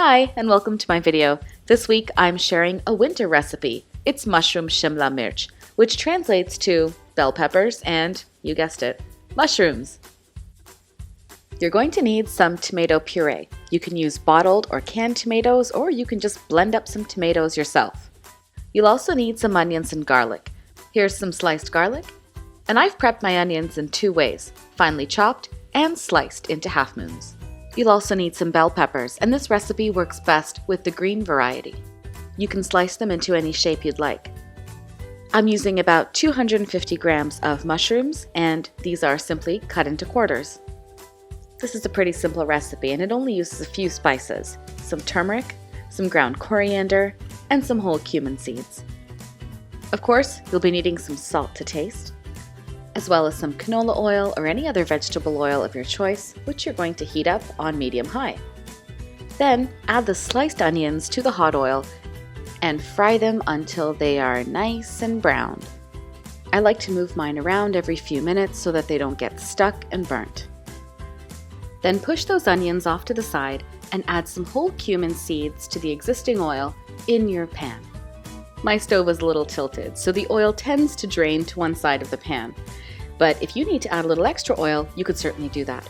Hi, and welcome to my video. This week I'm sharing a winter recipe. It's mushroom Shimla Mirch, which translates to bell peppers and, you guessed it, mushrooms. You're going to need some tomato puree. You can use bottled or canned tomatoes, or you can just blend up some tomatoes yourself. You'll also need some onions and garlic. Here's some sliced garlic. And I've prepped my onions in two ways, finely chopped and sliced into half moons. You'll also need some bell peppers, and this recipe works best with the green variety. You can slice them into any shape you'd like. I'm using about 250 grams of mushrooms, and these are simply cut into quarters. This is a pretty simple recipe, and it only uses a few spices, some turmeric, some ground coriander, and some whole cumin seeds. Of course, you'll be needing some salt to taste, as well as some canola oil or any other vegetable oil of your choice, which you're going to heat up on medium-high. Then add the sliced onions to the hot oil and fry them until they are nice and brown. I like to move mine around every few minutes so that they don't get stuck and burnt. Then push those onions off to the side and add some whole cumin seeds to the existing oil in your pan. My stove is a little tilted, so the oil tends to drain to one side of the pan. But if you need to add a little extra oil, you could certainly do that.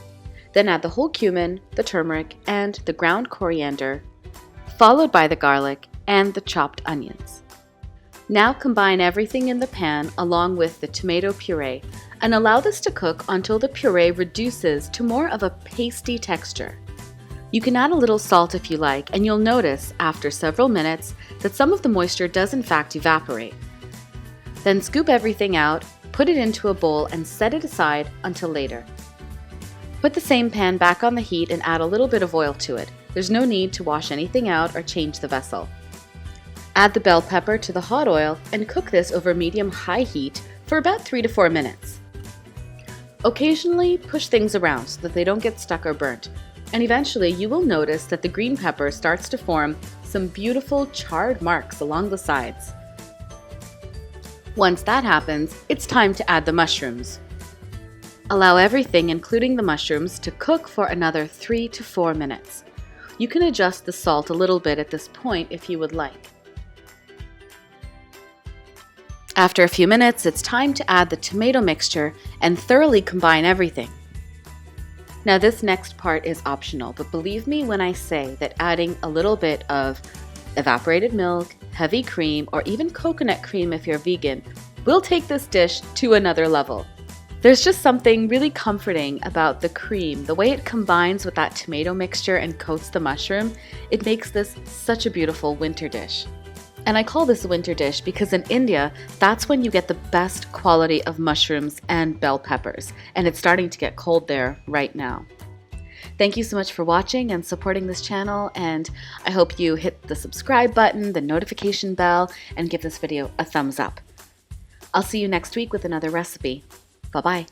Then add the whole cumin, the turmeric, and the ground coriander, followed by the garlic and the chopped onions. Now combine everything in the pan along with the tomato puree and allow this to cook until the puree reduces to more of a pasty texture. You can add a little salt if you like, and you'll notice after several minutes that some of the moisture does in fact evaporate. Then scoop everything out, put it into a bowl, and set it aside until later. Put the same pan back on the heat and add a little bit of oil to it. There's no need to wash anything out or change the vessel. Add the bell pepper to the hot oil and cook this over medium-high heat for about 3 to 4 minutes. Occasionally push things around so that they don't get stuck or burnt, and eventually you will notice that the green pepper starts to form some beautiful charred marks along the sides. Once that happens, it's time to add the mushrooms. Allow everything, including the mushrooms, to cook for another 3 to 4 minutes. You can adjust the salt a little bit at this point if you would like. After a few minutes, it's time to add the tomato mixture and thoroughly combine everything. Now this next part is optional, but believe me when I say that adding a little bit of evaporated milk, heavy cream, or even coconut cream if you're vegan will take this dish to another level. There's just something really comforting about the cream, the way it combines with that tomato mixture and coats the mushroom. It makes this such a beautiful winter dish. And I call this a winter dish because in India, that's when you get the best quality of mushrooms and bell peppers, and it's starting to get cold there right now. Thank you so much for watching and supporting this channel, and I hope you hit the subscribe button, the notification bell, and give this video a thumbs up. I'll see you next week with another recipe. Bye-bye.